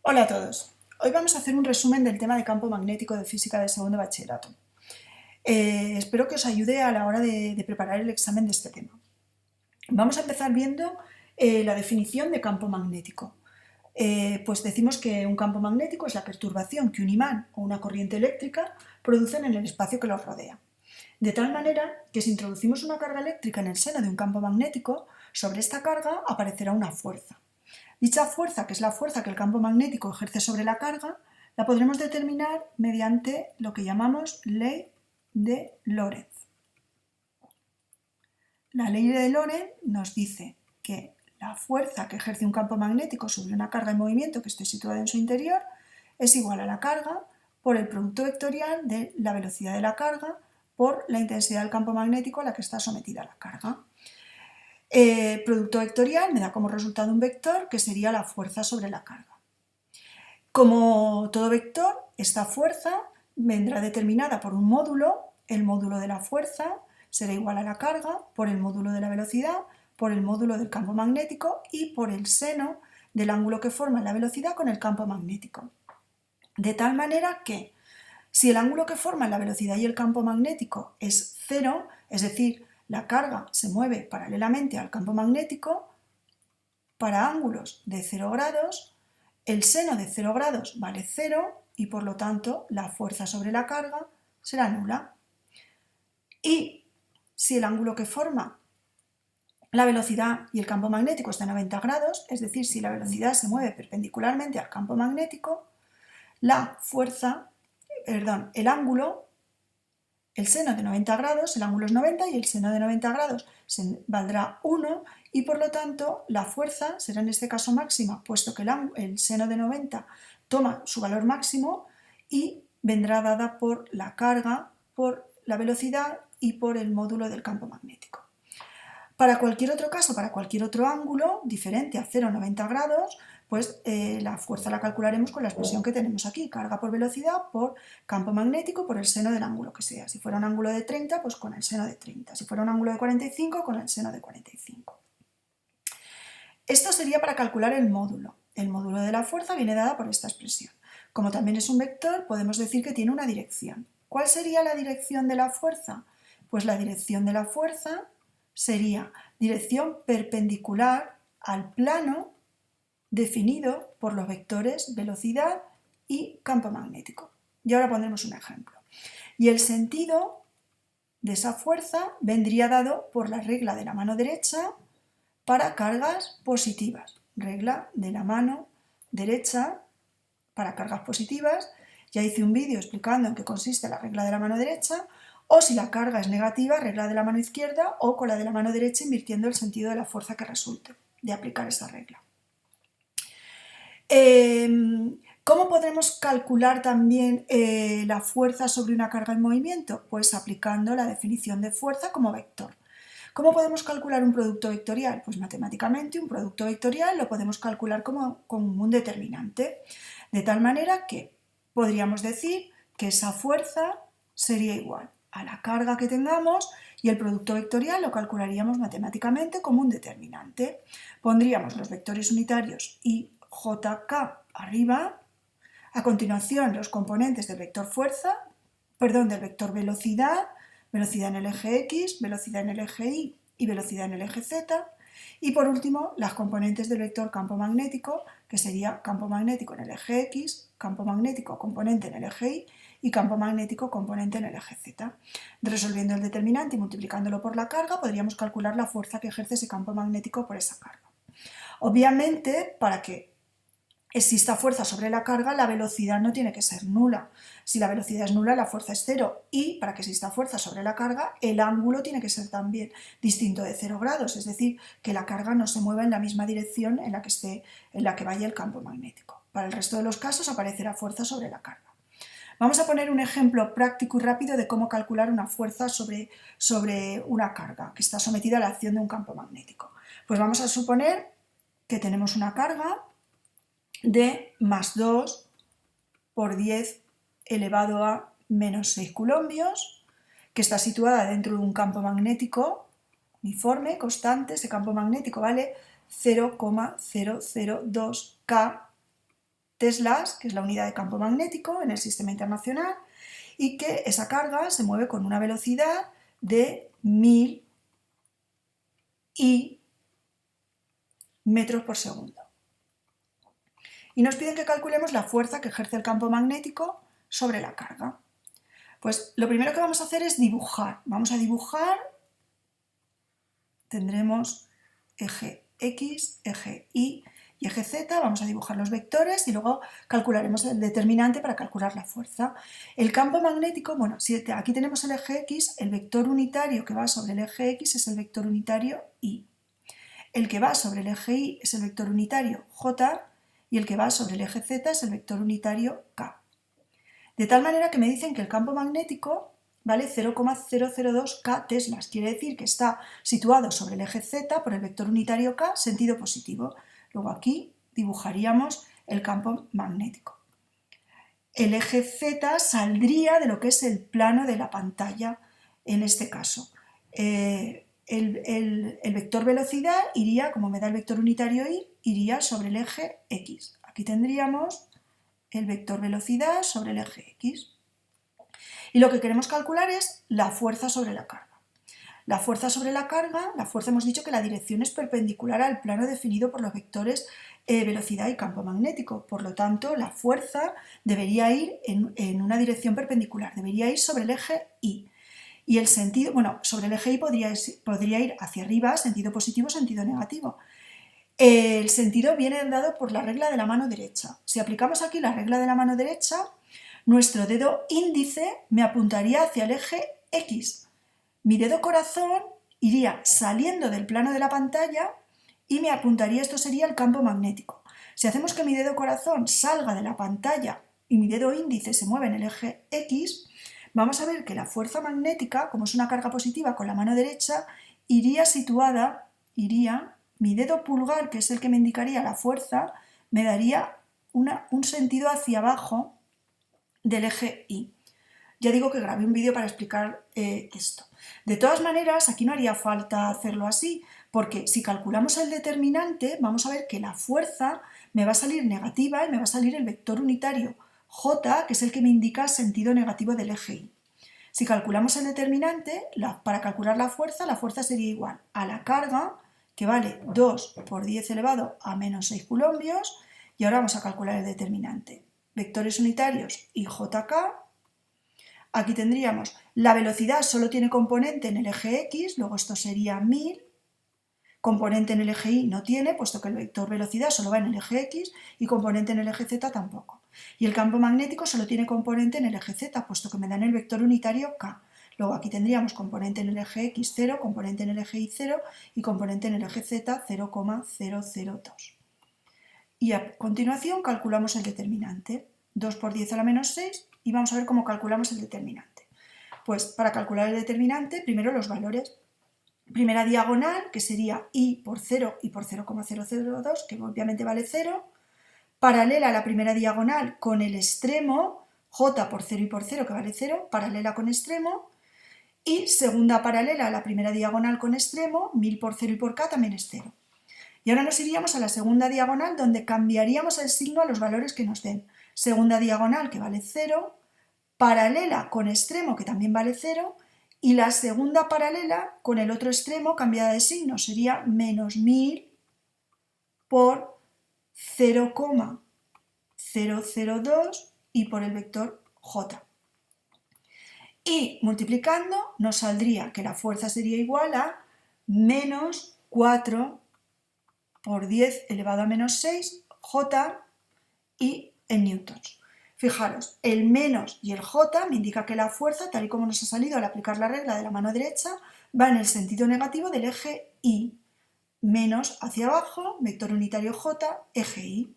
Hola a todos. Hoy vamos a hacer un resumen del tema de campo magnético de física de segundo bachillerato. Espero que os ayude a la hora de preparar el examen de este tema. Vamos a empezar viendo la definición de campo magnético. Pues decimos que un campo magnético es la perturbación que un imán o una corriente eléctrica producen en el espacio que los rodea. De tal manera que si introducimos una carga eléctrica en el seno de un campo magnético, sobre esta carga aparecerá una fuerza. Dicha fuerza, que es la fuerza que el campo magnético ejerce sobre la carga, la podremos determinar mediante lo que llamamos ley de Lorentz. La ley de Lorentz nos dice que la fuerza que ejerce un campo magnético sobre una carga en movimiento que esté situada en su interior es igual a la carga por el producto vectorial de la velocidad de la carga por la intensidad del campo magnético a la que está sometida la carga. El producto vectorial me da como resultado un vector que sería la fuerza sobre la carga. Como todo vector, esta fuerza vendrá determinada por un módulo. El módulo de la fuerza será igual a la carga por el módulo de la velocidad, por el módulo del campo magnético y por el seno del ángulo que forma la velocidad con el campo magnético. De tal manera que si el ángulo que forman la velocidad y el campo magnético es cero, es decir, la carga se mueve paralelamente al campo magnético, para ángulos de 0 grados, el seno de 0 grados vale 0 y por lo tanto la fuerza sobre la carga será nula. Y si el ángulo que forma la velocidad y el campo magnético está a 90 grados, es decir, si la velocidad se mueve perpendicularmente al campo magnético, el ángulo, el seno de 90 grados, el ángulo es 90 y el seno de 90 grados valdrá 1 y por lo tanto la fuerza será en este caso máxima, puesto que el seno de 90 toma su valor máximo y vendrá dada por la carga, por la velocidad y por el módulo del campo magnético. Para cualquier otro caso, para cualquier otro ángulo diferente a 0,90 grados, pues la fuerza la calcularemos con la expresión que tenemos aquí, carga por velocidad por campo magnético por el seno del ángulo que sea. Si fuera un ángulo de 30, pues con el seno de 30. Si fuera un ángulo de 45, con el seno de 45. Esto sería para calcular el módulo. El módulo de la fuerza viene dada por esta expresión. Como también es un vector, podemos decir que tiene una dirección. ¿Cuál sería la dirección de la fuerza? Pues la dirección de la fuerza sería dirección perpendicular al plano definido por los vectores velocidad y campo magnético. Y ahora pondremos un ejemplo. Y el sentido de esa fuerza vendría dado por la regla de la mano derecha para cargas positivas. Regla de la mano derecha para cargas positivas. Ya hice un vídeo explicando en qué consiste la regla de la mano derecha. O si la carga es negativa, regla de la mano izquierda o con la de la mano derecha invirtiendo el sentido de la fuerza que resulte de aplicar esa regla. ¿Cómo podremos calcular también la fuerza sobre una carga en movimiento? Pues aplicando la definición de fuerza como vector. ¿Cómo podemos calcular un producto vectorial? Pues matemáticamente un producto vectorial lo podemos calcular como un determinante, de tal manera que podríamos decir que esa fuerza sería igual a la carga que tengamos y el producto vectorial lo calcularíamos matemáticamente como un determinante. Pondríamos los vectores unitarios y JK arriba, a continuación los componentes del vector del vector velocidad, velocidad en el eje X, velocidad en el eje Y y velocidad en el eje Z, y por último las componentes del vector campo magnético, que sería campo magnético en el eje X, campo magnético componente en el eje Y campo magnético componente en el eje Z. Resolviendo el determinante y multiplicándolo por la carga, podríamos calcular la fuerza que ejerce ese campo magnético por esa carga. Obviamente, para que exista fuerza sobre la carga, la velocidad no tiene que ser nula. Si la velocidad es nula, la fuerza es cero. Y para que exista fuerza sobre la carga, el ángulo tiene que ser también distinto de 0 grados, es decir, que la carga no se mueva en la misma dirección en la que vaya el campo magnético. Para el resto de los casos aparecerá fuerza sobre la carga. Vamos a poner un ejemplo práctico y rápido de cómo calcular una fuerza sobre una carga que está sometida a la acción de un campo magnético. Pues vamos a suponer que tenemos una carga de más 2 por 10 elevado a menos 6 coulombios, que está situada dentro de un campo magnético uniforme, constante. Ese campo magnético vale 0,002 K teslas, que es la unidad de campo magnético en el sistema internacional, y que esa carga se mueve con una velocidad de 1000 I metros por segundo. Y nos piden que calculemos la fuerza que ejerce el campo magnético sobre la carga. Pues lo primero que vamos a hacer es dibujar. Vamos a dibujar, tendremos eje X, eje Y y eje Z, vamos a dibujar los vectores y luego calcularemos el determinante para calcular la fuerza. El campo magnético, bueno, si aquí tenemos el eje X, el vector unitario que va sobre el eje X es el vector unitario Y. El que va sobre el eje Y es el vector unitario J y el que va sobre el eje Z es el vector unitario K. De tal manera que me dicen que el campo magnético vale 0,002 K teslas, quiere decir que está situado sobre el eje Z por el vector unitario K, sentido positivo. Luego aquí dibujaríamos el campo magnético. El eje Z saldría de lo que es el plano de la pantalla en este caso. El vector velocidad iría, como me da el vector unitario Y, iría sobre el eje X. Aquí tendríamos el vector velocidad sobre el eje X. Y lo que queremos calcular es la fuerza sobre la carga. La fuerza sobre la carga, la fuerza hemos dicho que la dirección es perpendicular al plano definido por los vectores velocidad y campo magnético. Por lo tanto, la fuerza debería ir en una dirección perpendicular, debería ir sobre el eje Y. Y el sentido, bueno, sobre el eje Y podría ir hacia arriba, sentido positivo, sentido negativo. El sentido viene dado por la regla de la mano derecha. Si aplicamos aquí la regla de la mano derecha, nuestro dedo índice me apuntaría hacia el eje X. Mi dedo corazón iría saliendo del plano de la pantalla y me apuntaría, esto sería el campo magnético. Si hacemos que mi dedo corazón salga de la pantalla y mi dedo índice se mueve en el eje X, vamos a ver que la fuerza magnética, como es una carga positiva con la mano derecha, mi dedo pulgar, que es el que me indicaría la fuerza, me daría un sentido hacia abajo del eje Y. Ya digo que grabé un vídeo para explicar esto. De todas maneras, aquí no haría falta hacerlo así, porque si calculamos el determinante, vamos a ver que la fuerza me va a salir negativa y me va a salir el vector unitario J, que es el que me indica sentido negativo del eje Y. Si calculamos el determinante, para calcular la fuerza sería igual a la carga, que vale 2 por 10 elevado a menos 6 coulombios, y ahora vamos a calcular el determinante. Vectores unitarios IJK. Aquí tendríamos la velocidad solo tiene componente en el eje X, luego esto sería 1000, componente en el eje Y no tiene, puesto que el vector velocidad solo va en el eje X, y componente en el eje Z tampoco. Y el campo magnético solo tiene componente en el eje Z, puesto que me dan el vector unitario K. Luego aquí tendríamos componente en el eje X 0, componente en el eje Y 0 y componente en el eje Z 0,002. Y a continuación calculamos el determinante. 2 por 10 a la menos 6 y vamos a ver cómo calculamos el determinante. Pues para calcular el determinante, primero los valores. Primera diagonal, que sería I por 0 y por 0,002, que obviamente vale 0. Paralela a la primera diagonal con el extremo, J por 0 y por 0, que vale 0, paralela con extremo. Y segunda paralela a la primera diagonal con extremo, 1000 por 0 y por K también es 0. Y ahora nos iríamos a la segunda diagonal, donde cambiaríamos el signo a los valores que nos den. Segunda diagonal, que vale 0, paralela con extremo, que también vale 0, y la segunda paralela con el otro extremo cambiada de signo, sería menos 1000 por 0,002 y por el vector J. Y multiplicando nos saldría que la fuerza sería igual a menos 4 por 10 elevado a menos 6 J y en newtons. Fijaros, el menos y el J me indica que la fuerza, tal y como nos ha salido al aplicar la regla de la mano derecha, va en el sentido negativo del eje Y. Menos hacia abajo, vector unitario J, eje Y.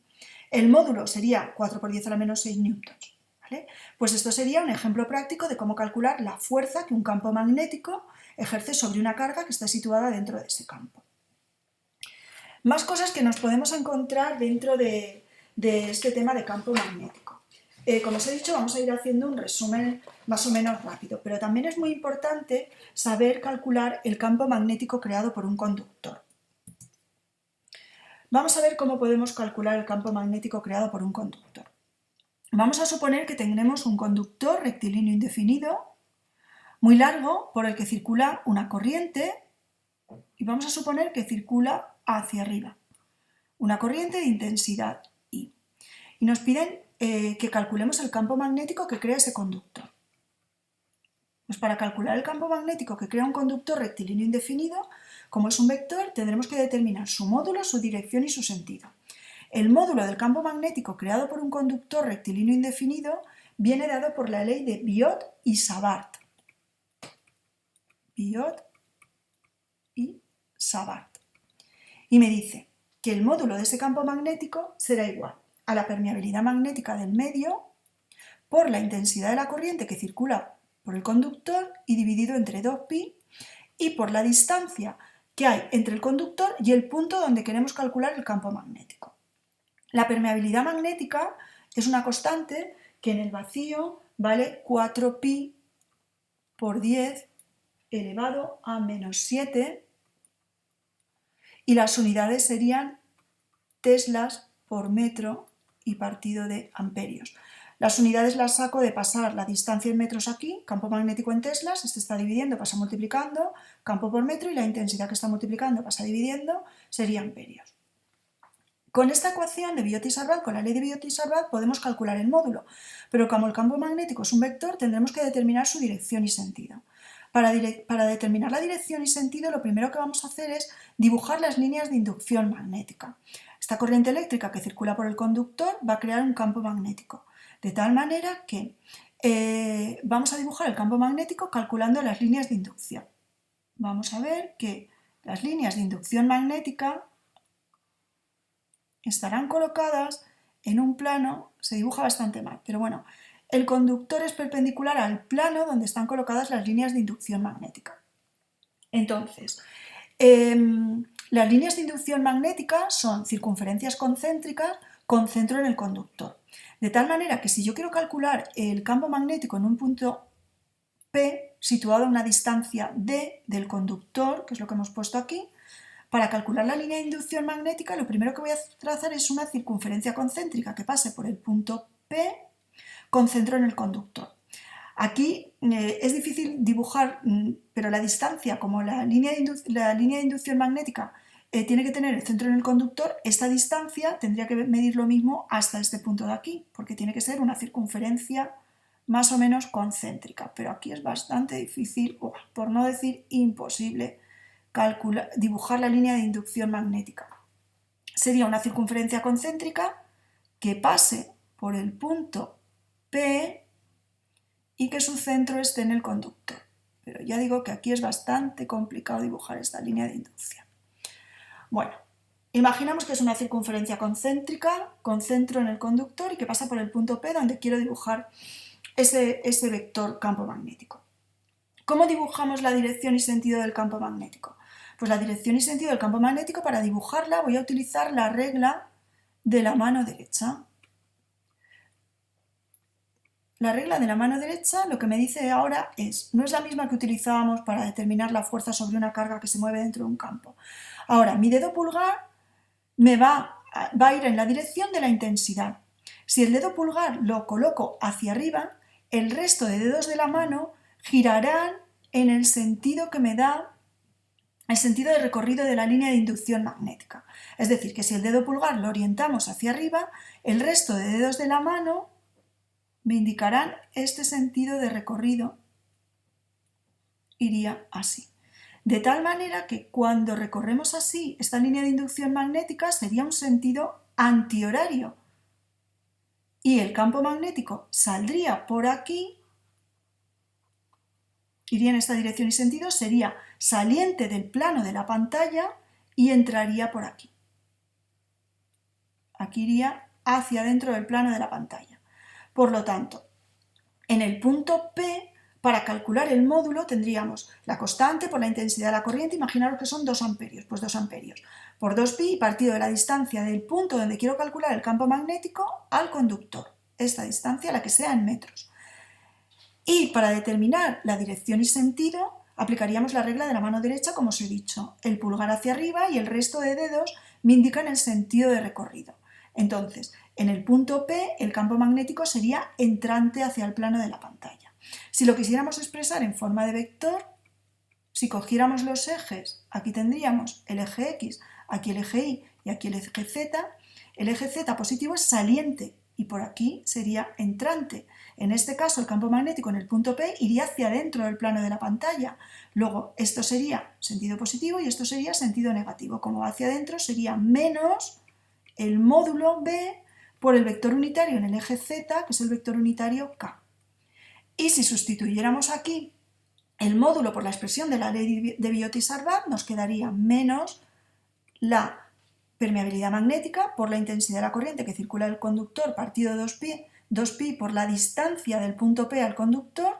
El módulo sería 4 por 10 a la menos 6 newtons. ¿Vale? Pues esto sería un ejemplo práctico de cómo calcular la fuerza que un campo magnético ejerce sobre una carga que está situada dentro de ese campo. Más cosas que nos podemos encontrar dentro de este tema de campo magnético. Como os he dicho, vamos a ir haciendo un resumen más o menos rápido, pero también es muy importante saber calcular el campo magnético creado por un conductor. Vamos a ver cómo podemos calcular el campo magnético creado por un conductor. Vamos a suponer que tenemos un conductor rectilíneo indefinido, muy largo, por el que circula una corriente, y vamos a suponer que circula hacia arriba. Una corriente de intensidad I. Y nos piden que calculemos el campo magnético que crea ese conductor. Pues para calcular el campo magnético que crea un conductor rectilíneo indefinido, como es un vector, tendremos que determinar su módulo, su dirección y su sentido. El módulo del campo magnético creado por un conductor rectilíneo indefinido viene dado por la ley de Biot y Savart. Biot y Savart. Y me dice que el módulo de ese campo magnético será igual a la permeabilidad magnética del medio por la intensidad de la corriente que circula por el conductor y dividido entre 2pi y por la distancia que hay entre el conductor y el punto donde queremos calcular el campo magnético. La permeabilidad magnética es una constante que en el vacío vale 4pi por 10 elevado a menos 7 y las unidades serían teslas por metro y partido de amperios. Las unidades las saco de pasar la distancia en metros aquí, campo magnético en teslas, este está dividiendo, pasa multiplicando, campo por metro y la intensidad que está multiplicando pasa dividiendo, sería amperios. Con esta ecuación de Biot y Savart, con la ley de Biot y Savart, podemos calcular el módulo, pero como el campo magnético es un vector, tendremos que determinar su dirección y sentido. Para determinar la dirección y sentido, lo primero que vamos a hacer es dibujar las líneas de inducción magnética. Esta corriente eléctrica que circula por el conductor va a crear un campo magnético, de tal manera que vamos a dibujar el campo magnético calculando las líneas de inducción. Vamos a ver que las líneas de inducción magnética estarán colocadas en un plano, se dibuja bastante mal, pero bueno, el conductor es perpendicular al plano donde están colocadas las líneas de inducción magnética. Entonces, las líneas de inducción magnética son circunferencias concéntricas con centro en el conductor. De tal manera que si yo quiero calcular el campo magnético en un punto P situado a una distancia D del conductor, que es lo que hemos puesto aquí, para calcular la línea de inducción magnética lo primero que voy a trazar es una circunferencia concéntrica que pase por el punto P con centro en el conductor. Aquí es difícil dibujar, pero la distancia, como la línea de inducción magnética tiene que tener el centro en el conductor, esta distancia tendría que medir lo mismo hasta este punto de aquí, porque tiene que ser una circunferencia más o menos concéntrica. Pero aquí es bastante difícil, por no decir imposible, dibujar la línea de inducción magnética. Sería una circunferencia concéntrica que pase por el punto P y que su centro esté en el conductor. Pero ya digo que aquí es bastante complicado dibujar esta línea de inducción. Bueno, imaginamos que es una circunferencia concéntrica con centro en el conductor y que pasa por el punto P donde quiero dibujar ese vector campo magnético. ¿Cómo dibujamos la dirección y sentido del campo magnético? Pues la dirección y sentido del campo magnético, para dibujarla voy a utilizar la regla de la mano derecha. La regla de la mano derecha lo que me dice ahora no es la misma que utilizábamos para determinar la fuerza sobre una carga que se mueve dentro de un campo. Ahora, mi dedo pulgar va a ir en la dirección de la intensidad. Si el dedo pulgar lo coloco hacia arriba, el resto de dedos de la mano girarán en el sentido que me da el sentido de recorrido de la línea de inducción magnética. Es decir, que si el dedo pulgar lo orientamos hacia arriba, el resto de dedos de la mano me indicarán este sentido de recorrido, iría así. De tal manera que cuando recorremos así esta línea de inducción magnética sería un sentido antihorario y el campo magnético saldría por aquí, iría en esta dirección y sentido, sería saliente del plano de la pantalla y entraría por aquí. Aquí iría hacia dentro del plano de la pantalla. Por lo tanto, en el punto P, para calcular el módulo tendríamos la constante por la intensidad de la corriente, imaginaros que son 2 amperios, pues 2 amperios por 2pi partido de la distancia del punto donde quiero calcular el campo magnético al conductor, esta distancia, la que sea en metros. Y para determinar la dirección y sentido, Aplicaríamos la regla de la mano derecha, como os he dicho. El pulgar hacia arriba y el resto de dedos me indican el sentido de recorrido. Entonces, en el punto P, el campo magnético sería entrante hacia el plano de la pantalla. Si lo quisiéramos expresar en forma de vector, si cogiéramos los ejes, aquí tendríamos el eje X, aquí el eje Y y aquí el eje Z. El eje Z positivo es saliente y por aquí sería entrante. En este caso, el campo magnético en el punto P iría hacia adentro del plano de la pantalla. Luego, esto sería sentido positivo y esto sería sentido negativo. Como va hacia adentro, sería menos el módulo B por el vector unitario en el eje Z, que es el vector unitario K. Y si sustituyéramos aquí el módulo por la expresión de la ley de Biot-Savart, nos quedaría menos la permeabilidad magnética por la intensidad de la corriente que circula el conductor partido 2pi por la distancia del punto P al conductor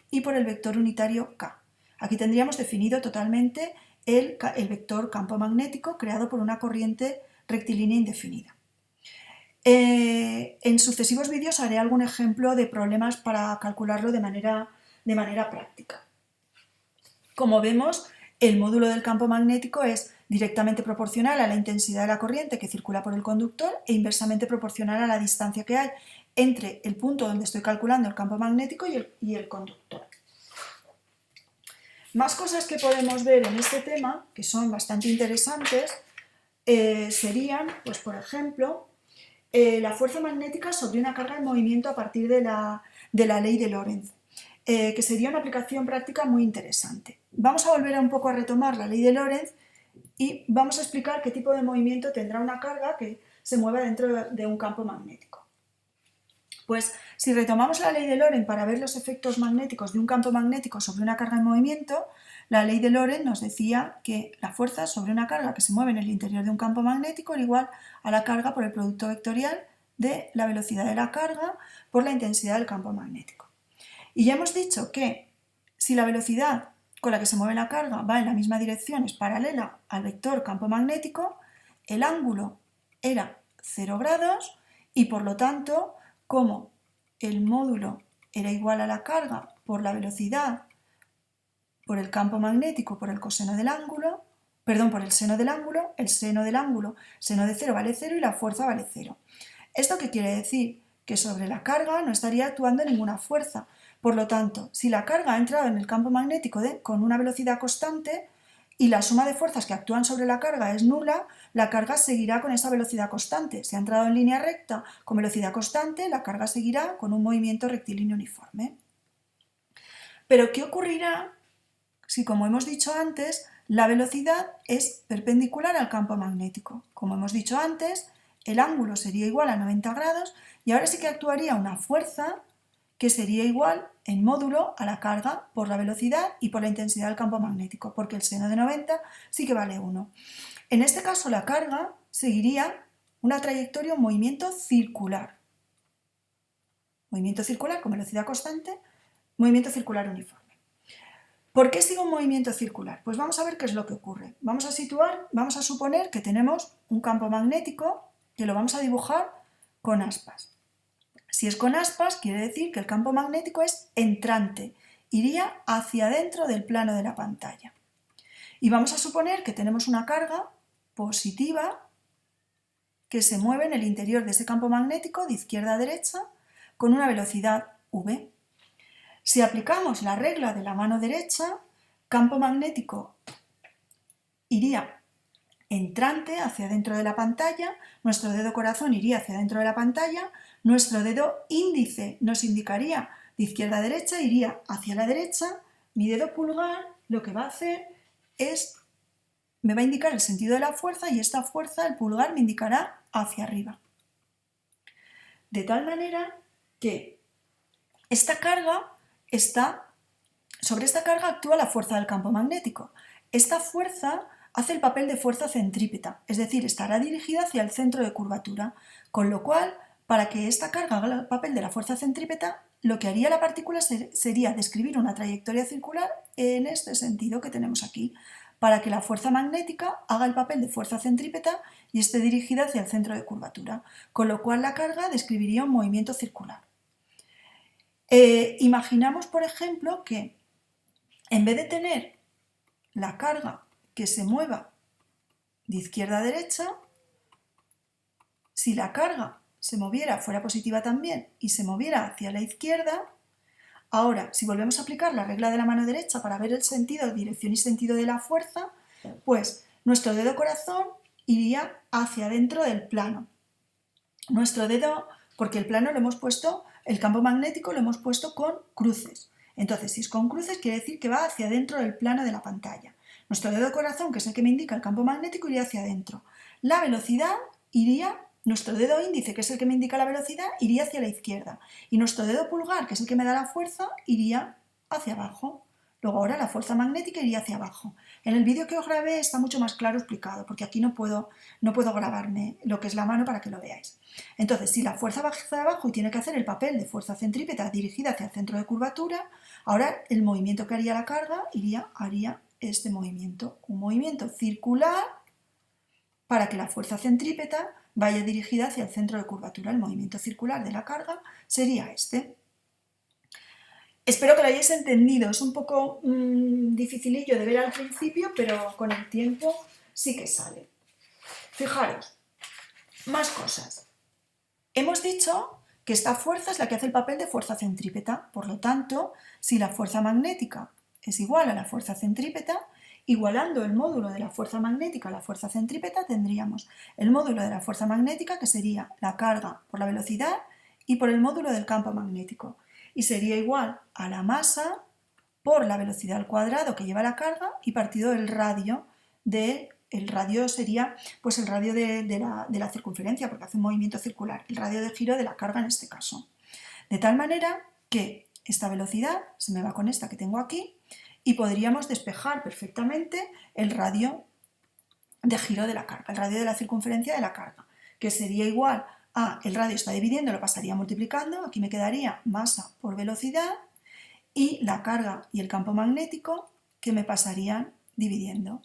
y por el vector unitario K. Aquí tendríamos definido totalmente el vector campo magnético creado por una corriente rectilínea indefinida. En sucesivos vídeos haré algún ejemplo de problemas para calcularlo de manera práctica. Como vemos, el módulo del campo magnético es directamente proporcional a la intensidad de la corriente que circula por el conductor e inversamente proporcional a la distancia que hay entre el punto donde estoy calculando el campo magnético y el conductor. Más cosas que podemos ver en este tema, que son bastante interesantes, serían, pues por ejemplo, la fuerza magnética sobre una carga en movimiento a partir de la ley de Lorentz, que sería una aplicación práctica muy interesante. Vamos a volver un poco a retomar la ley de Lorentz y vamos a explicar qué tipo de movimiento tendrá una carga que se mueva dentro de un campo magnético. Pues si retomamos la ley de Lorentz para ver los efectos magnéticos de un campo magnético sobre una carga en movimiento, la ley de Lorentz nos decía que la fuerza sobre una carga que se mueve en el interior de un campo magnético era igual a la carga por el producto vectorial de la velocidad de la carga por la intensidad del campo magnético. Y ya hemos dicho que si la velocidad con la que se mueve la carga va en la misma dirección, es paralela al vector campo magnético, el ángulo era 0 grados y por lo tanto, como el módulo era igual a la carga por la velocidad, por el campo magnético, por el coseno del ángulo, perdón, por el seno del ángulo, seno de 0 vale 0 y la fuerza vale 0. ¿Esto qué quiere decir? Que sobre la carga no estaría actuando ninguna fuerza. Por lo tanto, si la carga ha entrado en el campo magnético con una velocidad constante y la suma de fuerzas que actúan sobre la carga es nula, la carga seguirá con esa velocidad constante. Si ha entrado en línea recta con velocidad constante, la carga seguirá con un movimiento rectilíneo uniforme. Pero ¿qué ocurrirá si, como hemos dicho antes, la velocidad es perpendicular al campo magnético? Como hemos dicho antes, el ángulo sería igual a 90 grados y ahora sí que actuaría una fuerza que sería igual en módulo a la carga por la velocidad y por la intensidad del campo magnético, porque el seno de 90 sí que vale 1. En este caso la carga seguiría una trayectoria, un movimiento circular. Movimiento circular con velocidad constante, movimiento circular uniforme. ¿Por qué sigue un movimiento circular? Pues vamos a ver qué es lo que ocurre. Vamos a suponer que tenemos un campo magnético que lo vamos a dibujar con aspas. Si es con aspas, quiere decir que el campo magnético es entrante, iría hacia adentro del plano de la pantalla. Y vamos a suponer que tenemos una carga positiva que se mueve en el interior de ese campo magnético de izquierda a derecha con una velocidad v. Si aplicamos la regla de la mano derecha, campo magnético iría entrante hacia dentro de la pantalla, nuestro dedo corazón iría hacia dentro de la pantalla, nuestro dedo índice nos indicaría de izquierda a derecha, iría hacia la derecha, mi dedo pulgar lo que va a hacer es, me va a indicar el sentido de la fuerza y esta fuerza, el pulgar, me indicará hacia arriba. De tal manera que sobre esta carga actúa la fuerza del campo magnético. Esta fuerza hace el papel de fuerza centrípeta, es decir, estará dirigida hacia el centro de curvatura, con lo cual, para que esta carga haga el papel de la fuerza centrípeta, lo que haría la partícula sería describir una trayectoria circular en este sentido que tenemos aquí, para que la fuerza magnética haga el papel de fuerza centrípeta y esté dirigida hacia el centro de curvatura, con lo cual la carga describiría un movimiento circular. Imaginamos, por ejemplo, que En vez de tener la carga que se mueva de izquierda a derecha, si la carga se moviera, fuera positiva también, y se moviera hacia la izquierda, ahora, si volvemos a aplicar la regla de la mano derecha para ver el sentido, dirección y sentido de la fuerza, pues nuestro dedo corazón iría hacia dentro del plano. Nuestro dedo, porque el plano lo hemos puesto, el campo magnético lo hemos puesto con cruces. Entonces, si es con cruces, quiere decir que va hacia dentro del plano de la pantalla. Nuestro dedo corazón, que es el que me indica el campo magnético, iría hacia adentro. La velocidad iría, nuestro dedo índice, que es el que me indica la velocidad, iría hacia la izquierda. Y nuestro dedo pulgar, que es el que me da la fuerza, iría hacia abajo. Luego ahora la fuerza magnética iría hacia abajo. En el vídeo que os grabé está mucho más claro explicado, porque aquí no puedo grabarme lo que es la mano para que lo veáis. Entonces, si la fuerza va hacia abajo y tiene que hacer el papel de fuerza centrípeta dirigida hacia el centro de curvatura, ahora el movimiento que haría la carga haría este movimiento, un movimiento circular para que la fuerza centrípeta vaya dirigida hacia el centro de curvatura. El movimiento circular de la carga sería este. Espero que lo hayáis entendido, es un poco dificilillo de ver al principio, pero con el tiempo sí que sale. Fijaros, más cosas. Hemos dicho que esta fuerza es la que hace el papel de fuerza centrípeta, por lo tanto, si la fuerza magnética es igual a la fuerza centrípeta, igualando el módulo de la fuerza magnética a la fuerza centrípeta, tendríamos el módulo de la fuerza magnética, que sería la carga por la velocidad y por el módulo del campo magnético, y sería igual a la masa por la velocidad al cuadrado que lleva la carga y partido el radio el radio sería pues el radio de la circunferencia, porque hace un movimiento circular, el radio de giro de la carga en este caso. De tal manera que esta velocidad se me va con esta que tengo aquí y podríamos despejar perfectamente el radio de giro de la carga, el radio de la circunferencia de la carga, que sería igual a, el radio está dividiendo, lo pasaría multiplicando, aquí me quedaría masa por velocidad y la carga y el campo magnético que me pasarían dividiendo.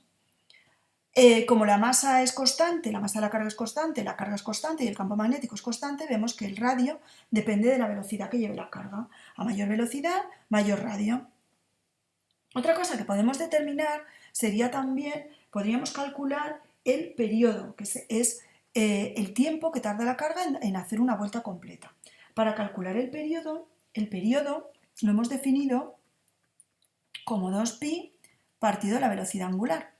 Como la masa es constante, la masa de la carga es constante y el campo magnético es constante, vemos que el radio depende de la velocidad que lleve la carga. A mayor velocidad, mayor radio. Otra cosa que podemos determinar sería también, podríamos calcular el periodo, que es el tiempo que tarda la carga en hacer una vuelta completa. Para calcular el periodo lo hemos definido como 2pi partido la velocidad angular.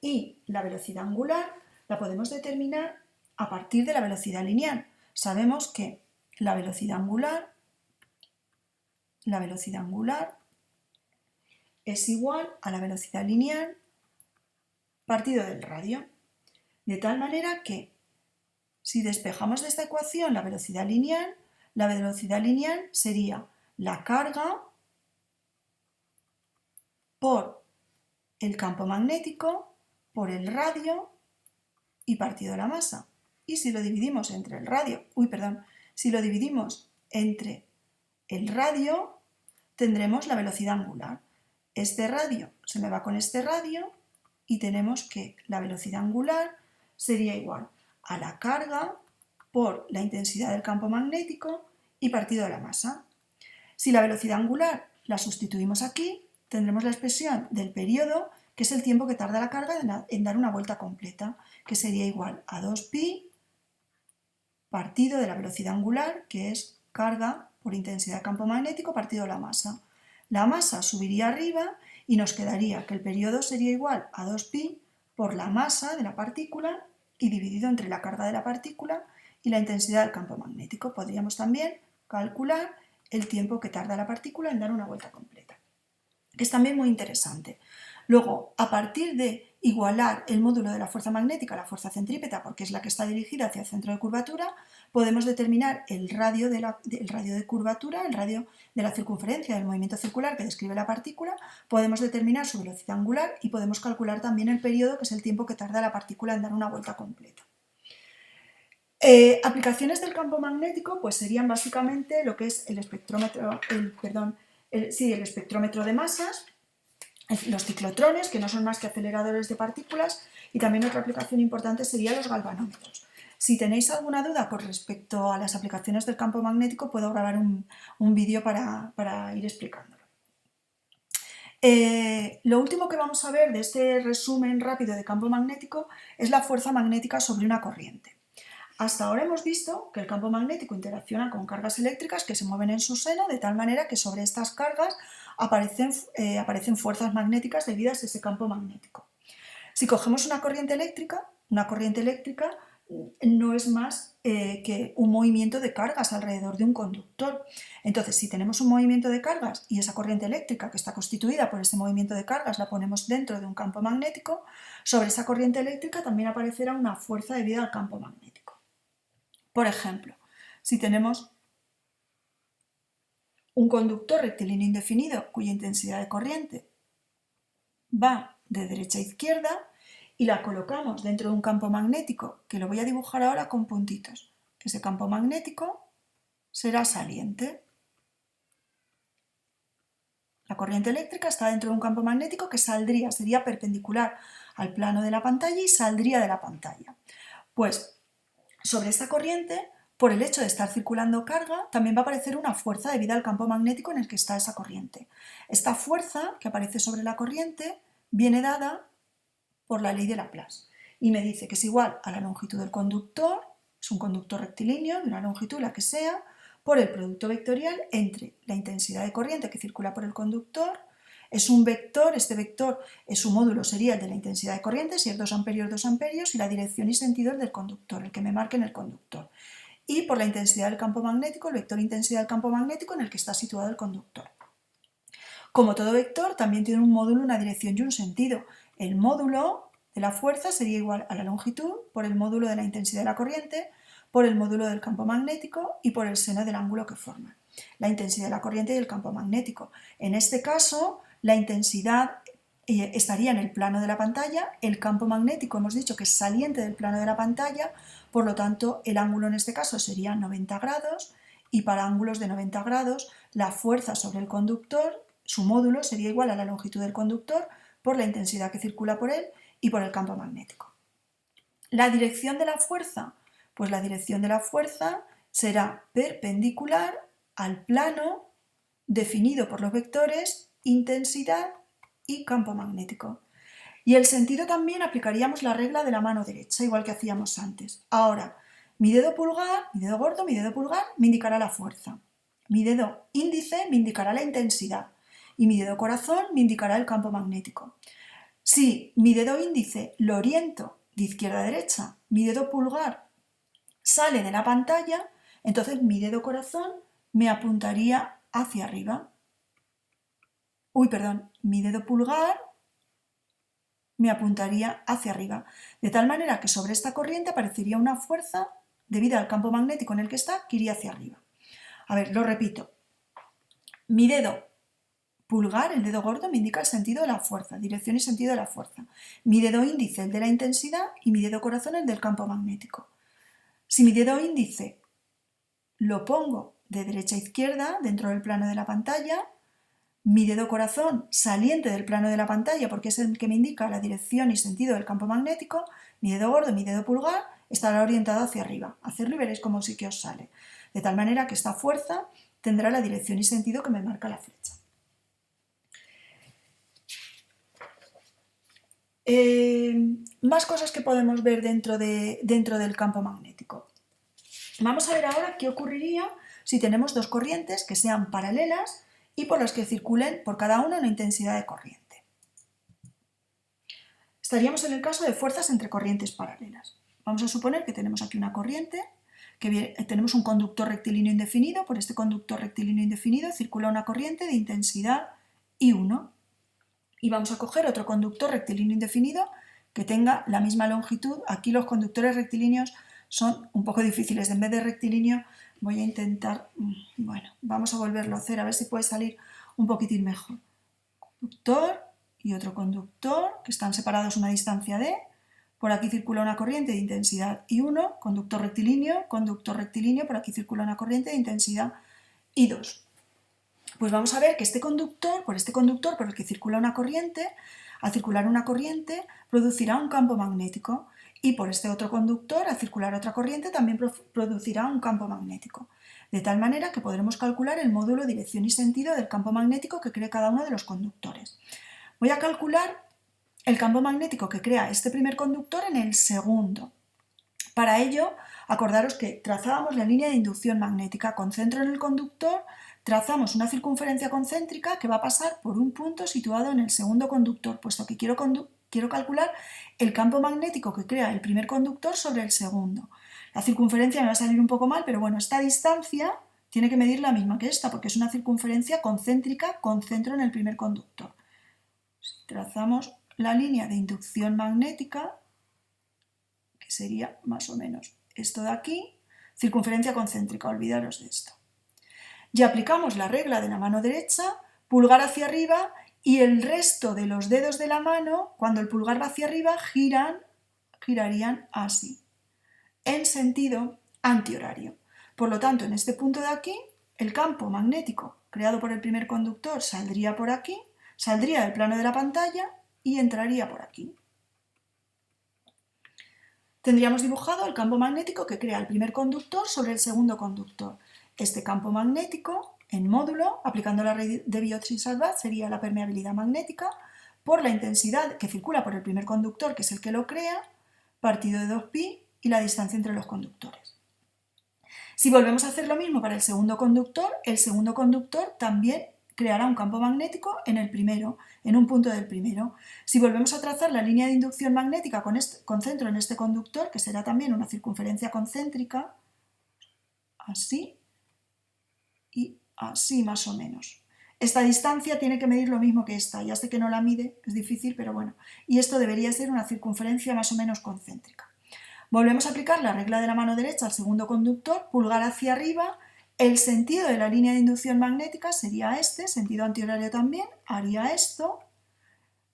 Y la velocidad angular la podemos determinar a partir de la velocidad lineal. Sabemos que la velocidad angular es igual a la velocidad lineal partido del radio. De tal manera que si despejamos de esta ecuación la velocidad lineal sería la carga por el campo magnético por el radio y partido la masa. Y si lo dividimos entre el radio, tendremos la velocidad angular. Este radio se me va con este radio y tenemos que la velocidad angular sería igual a la carga por la intensidad del campo magnético y partido de la masa. Si la velocidad angular la sustituimos aquí, tendremos la expresión del periodo, que es el tiempo que tarda la carga en dar una vuelta completa, que sería igual a 2pi partido de la velocidad angular, que es carga por intensidad de campo magnético partido la masa. La masa subiría arriba y nos quedaría que el periodo sería igual a 2pi por la masa de la partícula y dividido entre la carga de la partícula y la intensidad del campo magnético. Podríamos también calcular el tiempo que tarda la partícula en dar una vuelta completa, que es también muy interesante. Luego, a partir de igualar el módulo de la fuerza magnética a la fuerza centrípeta, porque es la que está dirigida hacia el centro de curvatura, podemos determinar el radio de curvatura, el radio de la circunferencia del movimiento circular que describe la partícula, podemos determinar su velocidad angular y podemos calcular también el periodo, que es el tiempo que tarda la partícula en dar una vuelta completa. Aplicaciones del campo magnético pues serían básicamente lo que es el espectrómetro de masas, los ciclotrones, que no son más que aceleradores de partículas, y también otra aplicación importante serían los galvanómetros. Si tenéis alguna duda con respecto a las aplicaciones del campo magnético, puedo grabar un vídeo para ir explicándolo. Lo último que vamos a ver de este resumen rápido de campo magnético es la fuerza magnética sobre una corriente. Hasta ahora hemos visto que el campo magnético interacciona con cargas eléctricas que se mueven en su seno de tal manera que sobre estas cargas aparecen fuerzas magnéticas debidas a ese campo magnético. Si cogemos una corriente eléctrica no es más que un movimiento de cargas alrededor de un conductor. Entonces, si tenemos un movimiento de cargas y esa corriente eléctrica que está constituida por ese movimiento de cargas la ponemos dentro de un campo magnético, sobre esa corriente eléctrica también aparecerá una fuerza debida al campo magnético. Por ejemplo, si tenemos un conductor rectilíneo indefinido cuya intensidad de corriente va de derecha a izquierda, y la colocamos dentro de un campo magnético, que lo voy a dibujar ahora con puntitos. Ese campo magnético será saliente. La corriente eléctrica está dentro de un campo magnético que sería perpendicular al plano de la pantalla y saldría de la pantalla. Pues sobre esta corriente, por el hecho de estar circulando carga, también va a aparecer una fuerza debida al campo magnético en el que está esa corriente. Esta fuerza que aparece sobre la corriente viene dada por la ley de Laplace y me dice que es igual a la longitud del conductor, es un conductor rectilíneo de una longitud la que sea, por el producto vectorial entre la intensidad de corriente que circula por el conductor, es un vector, este vector su módulo sería el de la intensidad de corriente, si es 2 amperios, 2 amperios, y la dirección y sentido el del conductor, el que me marque en el conductor. Y por la intensidad del campo magnético, el vector intensidad del campo magnético en el que está situado el conductor. Como todo vector, también tiene un módulo, una dirección y un sentido. El módulo de la fuerza sería igual a la longitud por el módulo de la intensidad de la corriente, por el módulo del campo magnético y por el seno del ángulo que forman. La intensidad de la corriente y el campo magnético. En este caso, la intensidad estaría en el plano de la pantalla, el campo magnético hemos dicho que es saliente del plano de la pantalla, por lo tanto el ángulo en este caso sería 90 grados y para ángulos de 90 grados la fuerza sobre el conductor, su módulo sería igual a la longitud del conductor por la intensidad que circula por él y por el campo magnético. ¿La dirección de la fuerza? Pues la dirección de la fuerza será perpendicular al plano definido por los vectores intensidad y campo magnético. Y el sentido también aplicaríamos la regla de la mano derecha, igual que hacíamos antes. Ahora, mi dedo pulgar, mi dedo gordo, mi dedo pulgar me indicará la fuerza. Mi dedo índice me indicará la intensidad. Y mi dedo corazón me indicará el campo magnético. Si mi dedo índice lo oriento de izquierda a derecha, mi dedo pulgar sale de la pantalla, entonces mi dedo corazón me apuntaría hacia arriba. Mi dedo pulgar me apuntaría hacia arriba, de tal manera que sobre esta corriente aparecería una fuerza debido al campo magnético en el que está, que iría hacia arriba. A ver, lo repito. Mi dedo pulgar, el dedo gordo, me indica el sentido de la fuerza, dirección y sentido de la fuerza. Mi dedo índice, el de la intensidad, y mi dedo corazón, el del campo magnético. Si mi dedo índice lo pongo de derecha a izquierda, dentro del plano de la pantalla, mi dedo corazón saliente del plano de la pantalla porque es el que me indica la dirección y sentido del campo magnético, mi dedo gordo y mi dedo pulgar estará orientado hacia arriba. Hacerlo y veréis cómo sí que os sale. De tal manera que esta fuerza tendrá la dirección y sentido que me marca la flecha. Más cosas que podemos ver dentro del campo magnético. Vamos a ver ahora qué ocurriría si tenemos dos corrientes que sean paralelas y por las que circulen por cada una intensidad de corriente. Estaríamos en el caso de fuerzas entre corrientes paralelas. Vamos a suponer que tenemos aquí una corriente, tenemos un conductor rectilíneo indefinido, por este conductor rectilíneo indefinido circula una corriente de intensidad I1. Y vamos a coger otro conductor rectilíneo indefinido que tenga la misma longitud. Aquí los conductores rectilíneos son un poco difíciles. En vez de rectilíneo voy a intentar, vamos a volverlo a hacer a ver si puede salir un poquitín mejor. Conductor y otro conductor que están separados a una distancia d. Por aquí circula una corriente de intensidad I1, conductor rectilíneo, por aquí circula una corriente de intensidad I2. Pues vamos a ver que este conductor por el que circula una corriente, al circular una corriente, producirá un campo magnético Y por este otro conductor, al circular otra corriente, también producirá un campo magnético, de tal manera que podremos calcular el módulo, dirección y sentido del campo magnético que cree cada uno de los conductores. Voy a calcular el campo magnético que crea este primer conductor en el segundo. Para ello, acordaros que trazábamos la línea de inducción magnética con centro en el conductor, trazamos una circunferencia concéntrica que va a pasar por un punto situado en el segundo conductor, puesto que quiero calcular el campo magnético que crea el primer conductor sobre el segundo. La circunferencia me va a salir un poco mal, pero bueno, esta distancia tiene que medir la misma que esta, porque es una circunferencia concéntrica con centro en el primer conductor. Trazamos la línea de inducción magnética, que sería más o menos esto de aquí, circunferencia concéntrica, olvidaros de esto. Y aplicamos la regla de la mano derecha, pulgar hacia arriba, y el resto de los dedos de la mano, cuando el pulgar va hacia arriba, girarían así, en sentido antihorario. Por lo tanto, en este punto de aquí, el campo magnético creado por el primer conductor saldría por aquí, saldría del plano de la pantalla y entraría por aquí. Tendríamos dibujado el campo magnético que crea el primer conductor sobre el segundo conductor. Este campo magnético, en módulo, aplicando la ley de Biot-Savart, sería la permeabilidad magnética por la intensidad que circula por el primer conductor, que es el que lo crea, partido de 2pi y la distancia entre los conductores. Si volvemos a hacer lo mismo para el segundo conductor también creará un campo magnético en el primero, en un punto del primero. Si volvemos a trazar la línea de inducción magnética con centro en este conductor, que será también una circunferencia concéntrica, así y así más o menos. Esta distancia tiene que medir lo mismo que esta, ya sé que no la mide, es difícil, pero bueno. Y esto debería ser una circunferencia más o menos concéntrica. Volvemos a aplicar la regla de la mano derecha al segundo conductor, pulgar hacia arriba. El sentido de la línea de inducción magnética sería este, sentido antihorario también, haría esto.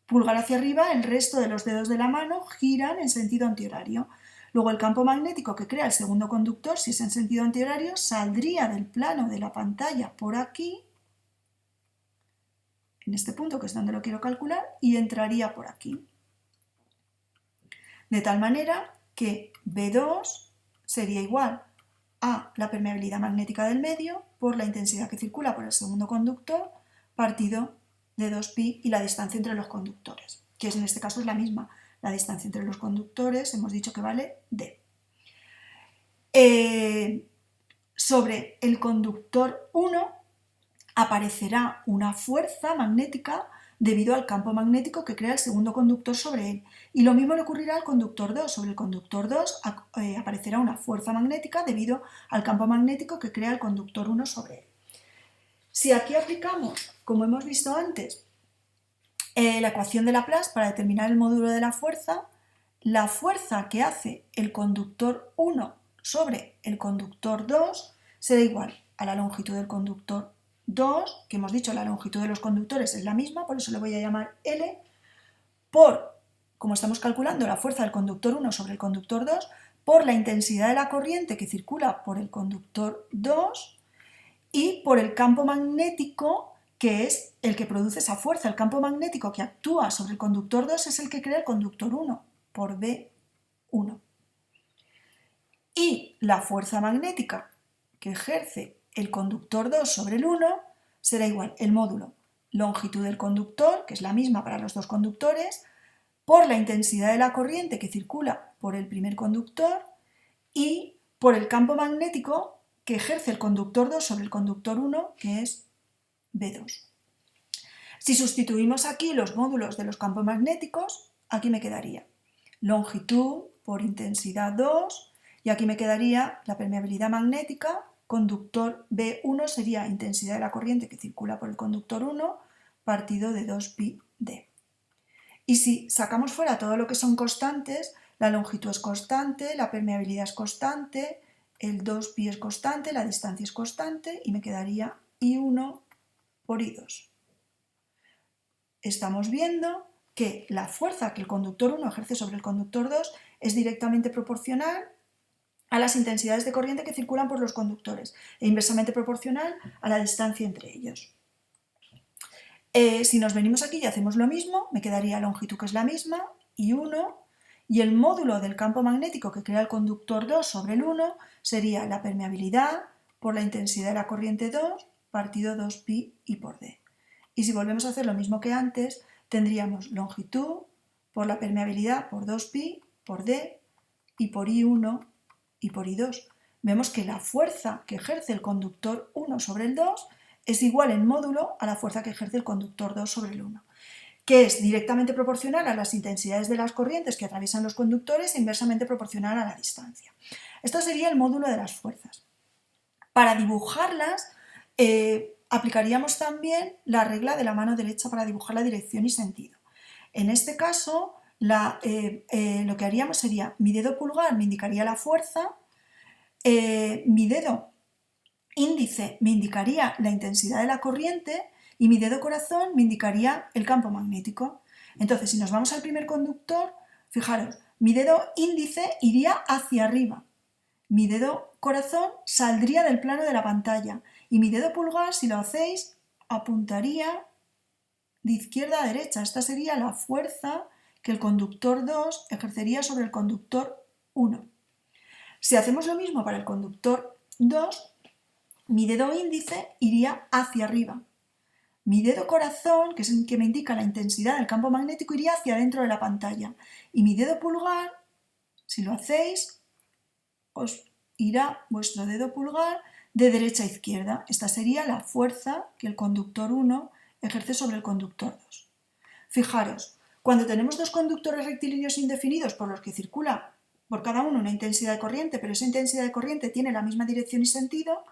Pulgar hacia arriba, el resto de los dedos de la mano giran en sentido antihorario. Luego el campo magnético que crea el segundo conductor, si es en sentido antihorario, saldría del plano de la pantalla por aquí, en este punto que es donde lo quiero calcular, y entraría por aquí. De tal manera que B2 sería igual a la permeabilidad magnética del medio por la intensidad que circula por el segundo conductor partido de 2pi y la distancia entre los conductores, que en este caso es la misma. La distancia entre los conductores hemos dicho que vale d. Sobre el conductor 1 aparecerá una fuerza magnética debido al campo magnético que crea el segundo conductor sobre él. Y lo mismo le ocurrirá al conductor 2. Sobre el conductor 2 aparecerá una fuerza magnética debido al campo magnético que crea el conductor 1 sobre él. Si aquí aplicamos, como hemos visto antes, la ecuación de Laplace para determinar el módulo de la fuerza que hace el conductor 1 sobre el conductor 2 será igual a la longitud del conductor 2, que hemos dicho la longitud de los conductores es la misma, por eso le voy a llamar L, como estamos calculando la fuerza del conductor 1 sobre el conductor 2, por la intensidad de la corriente que circula por el conductor 2 y por el campo magnético que es el que produce esa fuerza. El campo magnético que actúa sobre el conductor 2 es el que crea el conductor 1, por B1. Y la fuerza magnética que ejerce el conductor 2 sobre el 1 será igual el módulo longitud del conductor, que es la misma para los dos conductores, por la intensidad de la corriente que circula por el primer conductor y por el campo magnético que ejerce el conductor 2 sobre el conductor 1, que es B2. Si sustituimos aquí los módulos de los campos magnéticos, aquí me quedaría longitud por intensidad 2 y aquí me quedaría la permeabilidad magnética, conductor B1 sería intensidad de la corriente que circula por el conductor 1 partido de 2pi d. Y si sacamos fuera todo lo que son constantes, la longitud es constante, la permeabilidad es constante, el 2pi es constante, la distancia es constante y me quedaría I1 por I2. Estamos viendo que la fuerza que el conductor 1 ejerce sobre el conductor 2 es directamente proporcional a las intensidades de corriente que circulan por los conductores e inversamente proporcional a la distancia entre ellos. Si nos venimos aquí y hacemos lo mismo, me quedaría longitud que es la misma, I1, Y el módulo del campo magnético que crea el conductor 2 sobre el 1 sería la permeabilidad por la intensidad de la corriente 2 partido 2pi y por d. Y si volvemos a hacer lo mismo que antes, tendríamos longitud por la permeabilidad por 2pi por d y por I1 y por I2. Vemos que la fuerza que ejerce el conductor 1 sobre el 2 es igual en módulo a la fuerza que ejerce el conductor 2 sobre el 1, que es directamente proporcional a las intensidades de las corrientes que atraviesan los conductores e inversamente proporcional a la distancia. Esto sería el módulo de las fuerzas. Para dibujarlas, aplicaríamos también la regla de la mano derecha para dibujar la dirección y sentido. En este caso, lo que haríamos sería, mi dedo pulgar me indicaría la fuerza, mi dedo índice me indicaría la intensidad de la corriente y mi dedo corazón me indicaría el campo magnético. Entonces, si nos vamos al primer conductor, fijaros, mi dedo índice iría hacia arriba, mi dedo corazón saldría del plano de la pantalla y mi dedo pulgar, si lo hacéis, apuntaría de izquierda a derecha. Esta sería la fuerza que el conductor 2 ejercería sobre el conductor 1. Si hacemos lo mismo para el conductor 2, mi dedo índice iría hacia arriba. Mi dedo corazón, que es el que me indica la intensidad del campo magnético, iría hacia dentro de la pantalla. Y mi dedo pulgar, si lo hacéis, os irá vuestro dedo pulgar de derecha a izquierda. Esta sería la fuerza que el conductor 1 ejerce sobre el conductor 2. Fijaros, cuando tenemos dos conductores rectilíneos indefinidos por los que circula por cada uno una intensidad de corriente, pero esa intensidad de corriente tiene la misma dirección y sentido,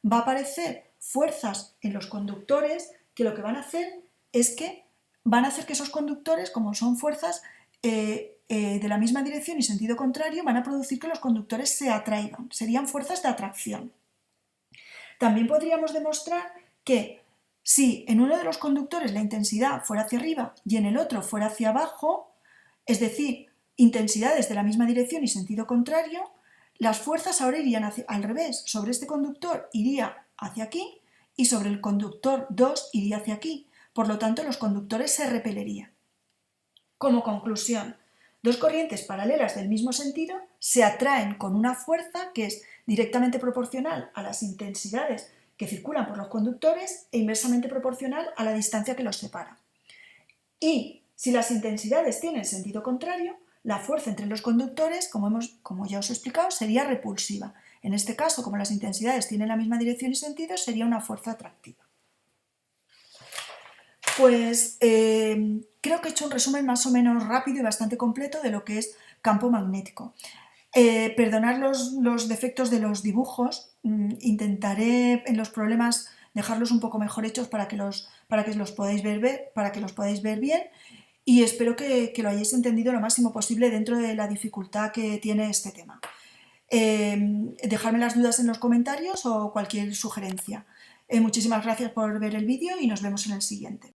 va a aparecer fuerzas en los conductores que lo que van a hacer es que van a hacer que esos conductores, como son fuerzas de la misma dirección y sentido contrario, van a producir que los conductores se atraigan. Serían fuerzas de atracción. También podríamos demostrar que si en uno de los conductores la intensidad fuera hacia arriba y en el otro fuera hacia abajo, es decir, intensidades de la misma dirección y sentido contrario, las fuerzas ahora irían al revés. Sobre este conductor iría hacia aquí y sobre el conductor 2 iría hacia aquí. Por lo tanto, los conductores se repelerían. Como conclusión, dos corrientes paralelas del mismo sentido se atraen con una fuerza que es directamente proporcional a las intensidades que circulan por los conductores e inversamente proporcional a la distancia que los separa. Y si las intensidades tienen sentido contrario, la fuerza entre los conductores, como ya os he explicado, sería repulsiva. En este caso, como las intensidades tienen la misma dirección y sentido, sería una fuerza atractiva. Pues creo que he hecho un resumen más o menos rápido y bastante completo de lo que es campo magnético. Perdonad los defectos de los dibujos, intentaré en los problemas dejarlos un poco mejor hechos para que los podáis ver bien, y espero que lo hayáis entendido lo máximo posible dentro de la dificultad que tiene este tema. Dejadme las dudas en los comentarios o cualquier sugerencia. Muchísimas gracias por ver el vídeo y nos vemos en el siguiente.